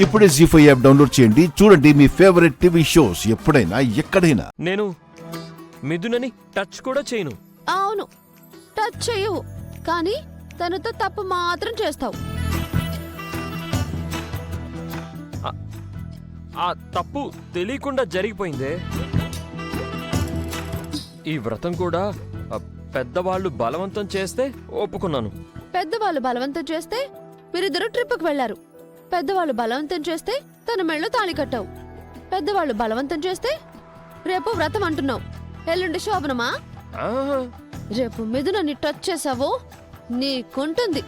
ఇప్పుడే జీ5 app download చేయండి. చూడండి మీ ఫేవరెట్ టీవీ షోస్ ఎప్పుడైనా ఎక్కడైనా. నేను మిథునని టచ్ కూడా చేయను. అవును, టచ్ చేయవు, కానీ తనతో తప్పు మాత్రం చేస్తావు. ఆ తప్పు తెలియకుండా జరిగిపోయిందే. ఈ వ్రతం కూడా పెద్దవాళ్ళు బలవంతం చేస్తే ఒప్పుకున్నాను. పెద్దవాళ్ళు బలవంతం చేస్తే మీరిద్దరు ట్రిప్కి వెళ్లారు. పెద్దవాళ్ళు బలవంతం చేస్తే తన మెళ్ళో తాళి కట్టావు. పెద్దవాళ్ళు బలవంతం చేస్తే రేపు వ్రతం అంటున్నావు. ఎల్లుండి శోభనమా? ఆహా, రేపు మిథునని టచ్ చేసావో నీకుంటుంది.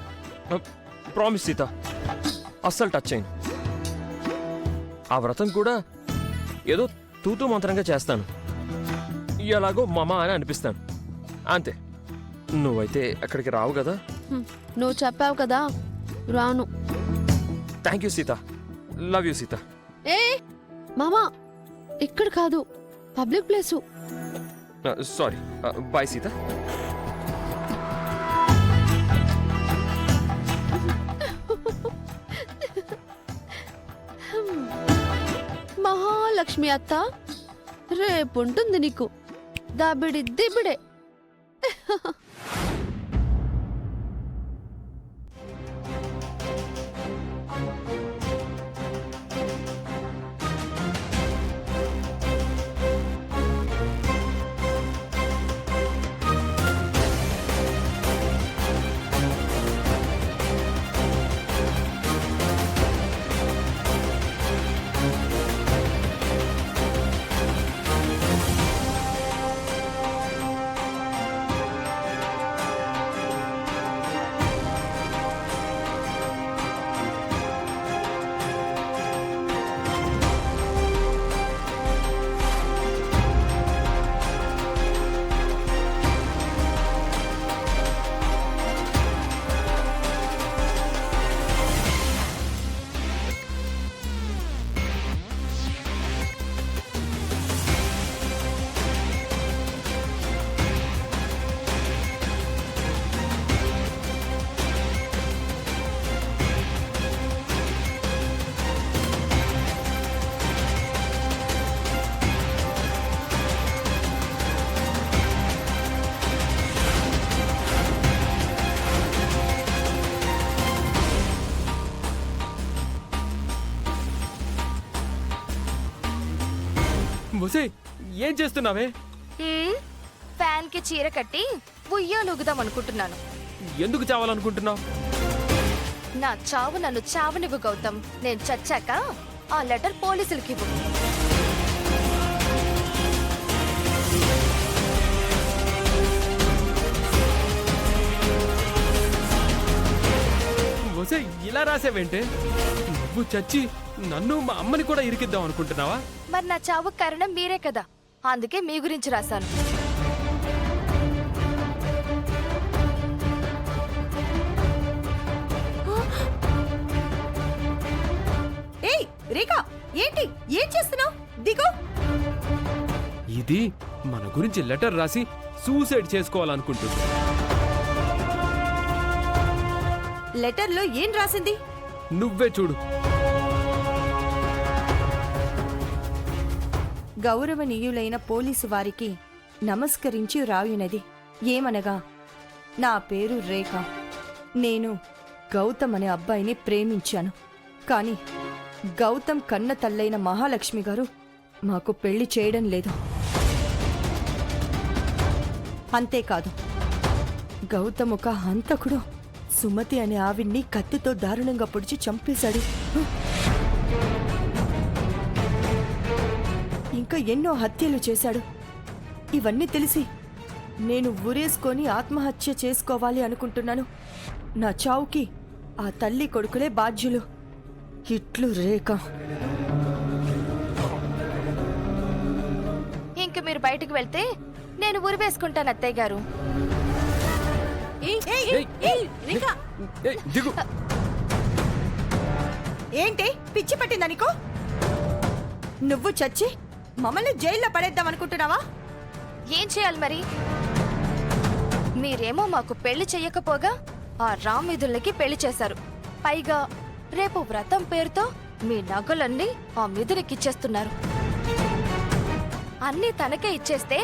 ప్రామిస్ సీత, అస్సలు టచ్ చేయను. ఆ వ్రతం కూడా ఏదో తూతూ మంత్రంగా చేస్తాను. ఎలాగో మామ అని అనిపిస్తాను, అంతే. నువ్వైతే అక్కడికి రావు కదా? నువ్వు చెప్పావు కదా, రాను. Thank you Sita, love you Sita. ఏ మామా, ఇక్కడ కాదు, public place. Sorry, bye Sita. Mahalakshmi అత్త, రేపుంటుంది నీకు దబిడి దిబిడే. ముసే, ఏం చేస్తున్నావే? ఫ్యాన్ కి చీర కట్టి ఉయ్యాలుగుదాం అనుకుంటున్నాను. ఎందుకు చావాలనుకుంటున్నావు? నా చావు నన్ను చావనివ్వు గౌతమ్. నేను చచ్చాక ఆ లెటర్ పోలీసులకి ఇవ్వు. ముసే, ఇలా రాసావేంటే? నువ్వు చచ్చి నన్ను మా అమ్మని కూడా ఇరికిద్దాం అనుకుంటున్నావా? మరి నా చావు కారణం మీరే కదా, అందుకే మీ గురించి రాశాను. ఏయ్ రేఖా, ఏంటి, ఏం చేస్తున్నావు? దిగు. ఇది మన గురించి లెటర్ రాసి సూసైడ్ చేసుకోవాలనుకుంటుంది. లెటర్లో ఏం రాసింది? నువ్వే చూడు. గౌరవనీయులైన పోలీసు వారికి నమస్కరించి రాయునది ఏమనగా, నా పేరు రేఖ. నేను గౌతమ్ అనే అబ్బాయిని ప్రేమించాను. కాని గౌతమ్ కన్న తల్లైన మహాలక్ష్మి గారు మాకు పెళ్లి చేయడం లేదు. అంతేకాదు, గౌతమ్ ఒక హంతకుడు సుమతి అనే ఆవిడ్ని కత్తితో దారుణంగా పొడిచి చంపేశాడు. ఇంకా ఎన్నో హత్యలు చేశాడు. ఇవన్నీ తెలిసి నేను ఊరేసుకొని ఆత్మహత్య చేసుకోవాలి అనుకుంటున్నాను. నా చావుకి ఆ తల్లి కొడుకులే బాధ్యులు. ఇట్లు రేఖ. ఇంక మీరు బయటకు వెళ్తే నేను ఉరివేసుకుంటాను అత్తయ్య గారు. ఏంటి పిచ్చి పట్టిందా నీకు? నువ్వు చచ్చి మమ్మల్ని జైల్లో పడేద్దాం అనుకుంటున్నావా? ఏం చేయాలి మరి? మీరేమో మాకు పెళ్లి చెయ్యకపోగా ఆ రామిదులకి పెళ్లి చేశారు. పైగా రేపు వ్రతం పేరుతో మీ నగలన్నీ ఆ మిదురికిచ్చేస్తున్నారు. అన్నీ తనకే ఇచ్చేస్తే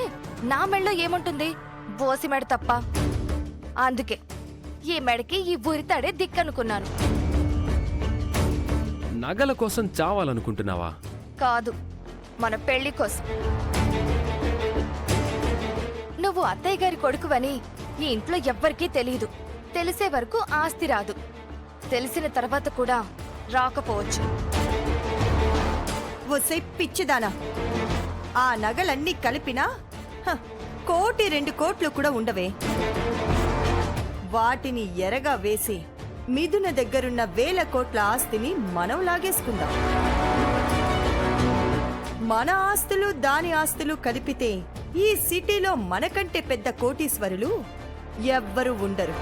నా మెడలో ఏముంటుంది? బోసి మెడ తప్ప. అందుకే ఈ మెడకి ఈ ఉరితాడే దిక్కనుకున్నాను. నగల కోసం చావాలనుకుంటున్నావా? కాదు, మన పెళ్లి కోసం. నువ్వు అత్తయ్య గారి కొడుకువని ఈ ఇంట్లో ఎవ్వరికీ తెలీదు. తెలిసే వరకు ఆస్తి రాదు. తెలిసిన తర్వాత కూడా రాకపోవచ్చు. వసే పిచ్చిదానా, ఆ నగలన్నీ కలిపినా 1-2 కోట్లు కూడా ఉండవే. వాటిని ఎరగా వేసి మిథున దగ్గరున్న 1000 కోట్ల ఆస్తిని మనం లాగేసుకుందాం. మన ఆస్తులు దాని ఆస్తులు కలిపితే ఈ సిటీలో మనకంటే పెద్ద కోటీశ్వరులు ఎవ్వరూ ఉండరు.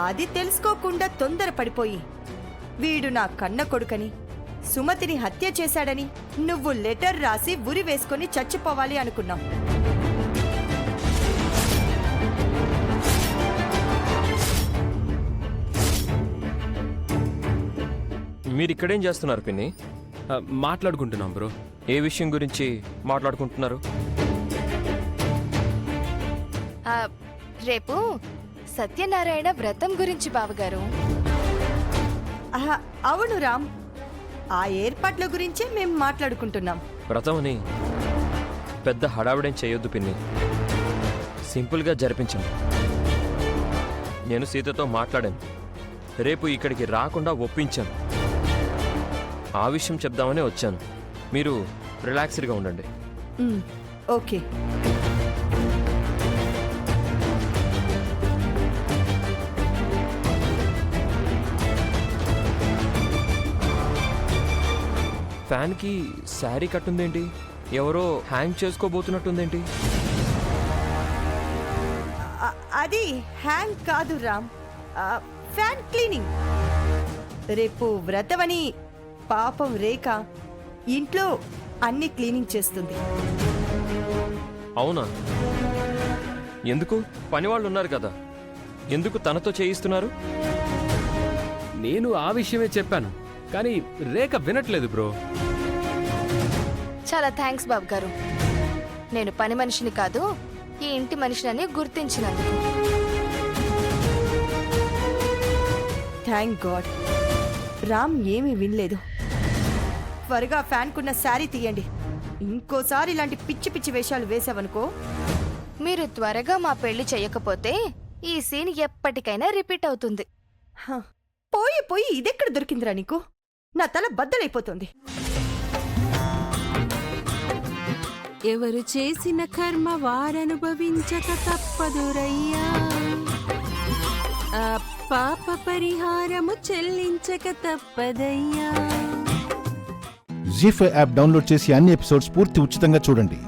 అది తెలుసుకోకుండా తొందరపడిపోయి వీడు నా కన్న కొడుకని, సుమతిని హత్య చేశాడని నువ్వు లెటర్ రాసి ఉరి వేసుకొని చచ్చిపోవాలి అనుకున్నావు. మీరు ఇక్కడేం చేస్తున్నారు పిన్ని? మాట్లాడుకుంటున్నాం బ్రో. ఏ విషయం గురించి మాట్లాడుకుంటున్నారు? ఆ, రేపు సత్యనారాయణ వ్రతం గురించి బావగారు. అవును రామ్, ఆ ఏర్పాట్ల గురించే మేము మాట్లాడుకుంటున్నాం. వ్రతం అని పెద్ద హడావిడేం చేయొద్దు పిన్ని. సింపుల్గా జరిపించండి. నేను సీతతో మాట్లాడాను. రేపు ఇక్కడికి రాకుండా ఒప్పించాను. ఆ విషయం చెప్దామనే వచ్చాను. మీరు రిలాక్స్డ్గా ఉండండి. ఓకే. ఫ్యాన్కి శారీ కట్టుందేంటి? ఎవరో హ్యాంగ్ చేసుకోబోతున్నట్టుందేంటి? అది హ్యాంగ్ కాదు రామ్, ఫ్యాన్ క్లీనింగ్. రేపు వ్రతమని పాపం రేఖ ఇంట్లో అన్ని క్లీనింగ్ చేస్తుంది. అవునా? ఎందుకు? పనివాళ్ళు ఉన్నారు కదా, ఎందుకు తనతో చేయిస్తున్నారు? నేను ఆ విషయమే చెప్పాను, కానీ రేఖ వినట్లేదు బ్రో. చాలా థ్యాంక్స్ బాబు గారు. నేను పని మనిషిని కాదు, ఈ ఇంటి మనిషిని గుర్తించినందుకు. Thank God. రామ్ ఏమీ వినలేదు. త్వరగా ఫ్యాన్కున్న శారీ తీయండి. ఇంకోసారి ఇలాంటి పిచ్చి పిచ్చి వేషాలు వేసావనుకో. మీరు త్వరగా మా పెళ్లి చెయ్యకపోతే ఈ సీన్ ఎప్పటికైనా రిపీట్ అవుతుంది. పోయి పోయి ఇదెక్కడ దొరికిందిరా నీకు? నా తల బద్దలైపోతుంది. ఎవరు చేసిన కర్మ వారనుభవించక తప్పదురయ్యా. ఆ పాప పరిహారము చెల్లించక తప్పదయ్యా. జీ5 యాప్ డౌన్లోడ్ చేసి అన్ని ఎపిసోడ్స్ పూర్తి ఉచితంగా చూడండి.